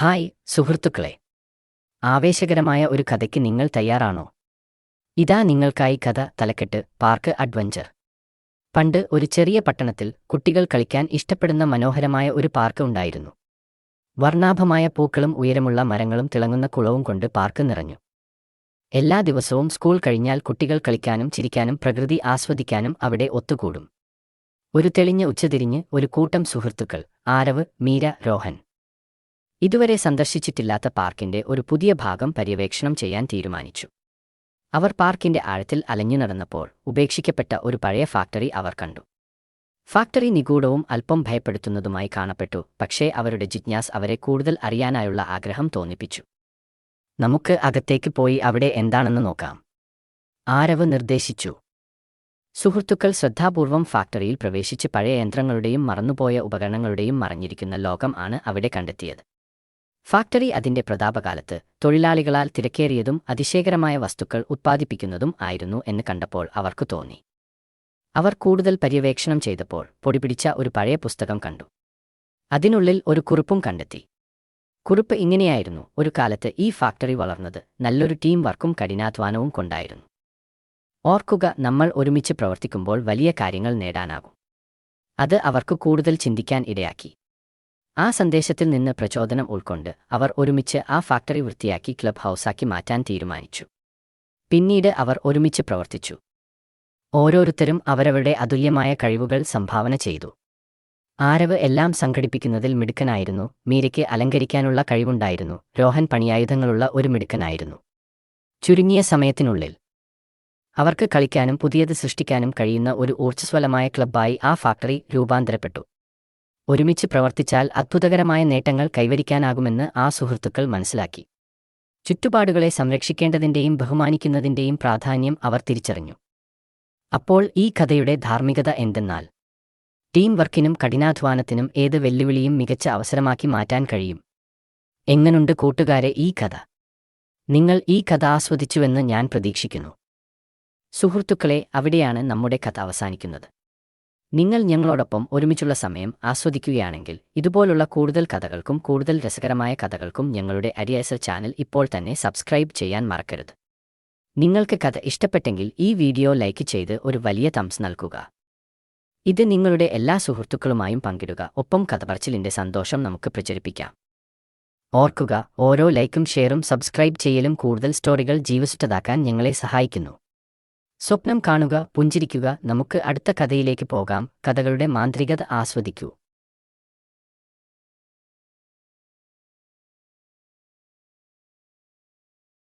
Hi സുഹൃത്തുക്കളെ, ആവേശകരമായ ഒരു കഥയ്ക്ക് നിങ്ങൾ തയ്യാറാണോ? ഇതാ നിങ്ങൾക്കായി കഥ. തലക്കെട്ട്: പാർക്ക് അഡ്വഞ്ചർ. പണ്ട് ഒരു ചെറിയ പട്ടണത്തിൽ കുട്ടികൾ കളിക്കാൻ ഇഷ്ടപ്പെടുന്ന മനോഹരമായ ഒരു പാർക്ക് ഉണ്ടായിരുന്നു. വർണ്ണാഭമായ പൂക്കളും ഉയരമുള്ള മരങ്ങളും തിളങ്ങുന്ന കുളവും കൊണ്ട് പാർക്ക് നിറഞ്ഞു. എല്ലാ ദിവസവും സ്കൂൾ കഴിഞ്ഞാൽ കുട്ടികൾ കളിക്കാനും ചിരിക്കാനും പ്രകൃതി ആസ്വദിക്കാനും അവിടെ ഒത്തുകൂടും. ഒരു തെളിഞ്ഞ ഉച്ചതിരിഞ്ഞ് ഒരു കൂട്ടം സുഹൃത്തുക്കൾ, ആരവ്, മീര, രോഹൻ, ഇതുവരെ സന്ദർശിച്ചിട്ടില്ലാത്ത പാർക്കിന്റെ ഒരു പുതിയ ഭാഗം പര്യവേക്ഷണം ചെയ്യാൻ തീരുമാനിച്ചു. അവർ പാർക്കിന്റെ ആഴത്തിൽ അലഞ്ഞു നടന്നപ്പോൾ ഉപേക്ഷിക്കപ്പെട്ട ഒരു പഴയ ഫാക്ടറി അവർ കണ്ടു. ഫാക്ടറി നിഗൂഢവും അല്പം ഭയപ്പെടുത്തുന്നതുമായി കാണപ്പെട്ടു, പക്ഷേ അവരുടെ ജിജ്ഞാസ് അവരെ കൂടുതൽ അറിയാനായുള്ള ആഗ്രഹം തോന്നിപ്പിച്ചു. നമുക്ക് അകത്തേക്ക് പോയി അവിടെ എന്താണെന്ന് നോക്കാം, ആരവ് നിർദ്ദേശിച്ചു. സുഹൃത്തുക്കൾ ശ്രദ്ധാപൂർവം ഫാക്ടറിയിൽ പ്രവേശിച്ച് പഴയ യന്ത്രങ്ങളുടെയും മറന്നുപോയ ഉപകരണങ്ങളുടെയും മറഞ്ഞിരിക്കുന്ന ലോകം ആണ് അവിടെ കണ്ടെത്തിയത്. ഫാക്ടറി അതിന്റെ പ്രതാപകാലത്ത് തൊഴിലാളികളാൽ തിരക്കേറിയതും അതിശയകരമായ വസ്തുക്കൾ ഉത്പാദിപ്പിക്കുന്നതും ആയിരുന്നു എന്ന് കണ്ടപ്പോൾ അവർക്ക് തോന്നി. അവർ കൂടുതൽ പര്യവേക്ഷണം ചെയ്തപ്പോൾ പൊടിപിടിച്ച ഒരു പഴയ പുസ്തകം കണ്ടു. അതിനുള്ളിൽ ഒരു കുറിപ്പും കണ്ടെത്തി. കുറിപ്പ് ഇങ്ങനെയായിരുന്നു: ഒരു കാലത്ത് ഈ ഫാക്ടറി വളർന്നത് നല്ലൊരു ടീം വർക്കും കഠിനാധ്വാനവും കൊണ്ടായിരുന്നു. ഓർക്കുക, നമ്മൾ ഒരുമിച്ച് പ്രവർത്തിക്കുമ്പോൾ വലിയ കാര്യങ്ങൾ നേടാനാകും. അത് അവർക്ക് കൂടുതൽ ചിന്തിക്കാൻ ഇടയാക്കി. ആ സന്ദേശത്തിൽ നിന്ന് പ്രചോദനം ഉൾക്കൊണ്ട് അവർ ഒരുമിച്ച് ആ ഫാക്ടറി വൃത്തിയാക്കി ക്ലബ് ഹൗസാക്കി മാറ്റാൻ തീരുമാനിച്ചു. പിന്നീട് അവർ ഒരുമിച്ച് പ്രവർത്തിച്ചു. ഓരോരുത്തരും അവരവരുടെ അതുല്യമായ കഴിവുകൾ സംഭാവന ചെയ്തു. ആരവ് എല്ലാം സംഘടിപ്പിക്കുന്നതിൽ മിടുക്കനായിരുന്നു, മീരയ്ക്ക് അലങ്കരിക്കാനുള്ള കഴിവുണ്ടായിരുന്നു, രോഹൻ പണിയായുധങ്ങളുള്ള ഒരു മിടുക്കനായിരുന്നു. ചുരുങ്ങിയ സമയത്തിനുള്ളിൽ അവർക്ക് കളിക്കാനും പുതിയത് സൃഷ്ടിക്കാനും കഴിയുന്ന ഒരു ഊർജ്ജസ്വലമായ ക്ലബ്ബായി ആ ഫാക്ടറി രൂപാന്തരപ്പെട്ടു. ഒരുമിച്ച് പ്രവർത്തിച്ചാൽ അത്ഭുതകരമായ നേട്ടങ്ങൾ കൈവരിക്കാനാകുമെന്ന് ആ സുഹൃത്തുക്കൾ മനസ്സിലാക്കി. ചുറ്റുപാടുകളെ സംരക്ഷിക്കേണ്ടതിൻ്റെയും ബഹുമാനിക്കുന്നതിൻ്റെയും പ്രാധാന്യം അവർ തിരിച്ചറിഞ്ഞു. അപ്പോൾ ഈ കഥയുടെ ധാർമ്മികത എന്തെന്നാൽ, ടീം വർക്കിനും കഠിനാധ്വാനത്തിനും ഏത് വെല്ലുവിളിയും മികച്ച അവസരമാക്കി മാറ്റാൻ കഴിയും. എങ്ങനുണ്ട് കൂട്ടുകാരെ ഈ കഥ? നിങ്ങൾ ഈ കഥ ആസ്വദിച്ചുവെന്ന് ഞാൻ പ്രതീക്ഷിക്കുന്നു. സുഹൃത്തുക്കളെ, അവിടെയാണ് നമ്മുടെ കഥ അവസാനിക്കുന്നത്. നിങ്ങൾ ഞങ്ങളോടൊപ്പം ഒരുമിച്ചുള്ള സമയം ആസ്വദിക്കുകയാണെങ്കിൽ ഇതുപോലുള്ള കൂടുതൽ കഥകൾക്കും കൂടുതൽ രസകരമായ കഥകൾക്കും ഞങ്ങളുടെ അരിയസൽ ചാനൽ ഇപ്പോൾ തന്നെ സബ്സ്ക്രൈബ് ചെയ്യാൻ മറക്കരുത്. നിങ്ങൾക്ക് കഥ ഇഷ്ടപ്പെട്ടെങ്കിൽ ഈ വീഡിയോ ലൈക്ക് ചെയ്ത് ഒരു വലിയ തംസ് നൽകുക. ഇത് നിങ്ങളുടെ എല്ലാ സുഹൃത്തുക്കളുമായും പങ്കിടുക. ഒപ്പം കഥ പറച്ചിലിന്റെ സന്തോഷം നമുക്ക് പ്രചരിപ്പിക്കാം. ഓർക്കുക, ഓരോ ലൈക്കും ഷെയറും സബ്സ്ക്രൈബ് ചെയ്യലും കൂടുതൽ സ്റ്റോറികൾ ജീവസുറ്റതാക്കാൻ ഞങ്ങളെ സഹായിക്കുന്നു. സ്വപ്നം കാണുക, പുഞ്ചിരിക്കുക. നമുക്ക് അടുത്ത കഥയിലേക്ക് പോകാം. കഥകളുടെ മാന്ത്രികത ആസ്വദിക്കൂ.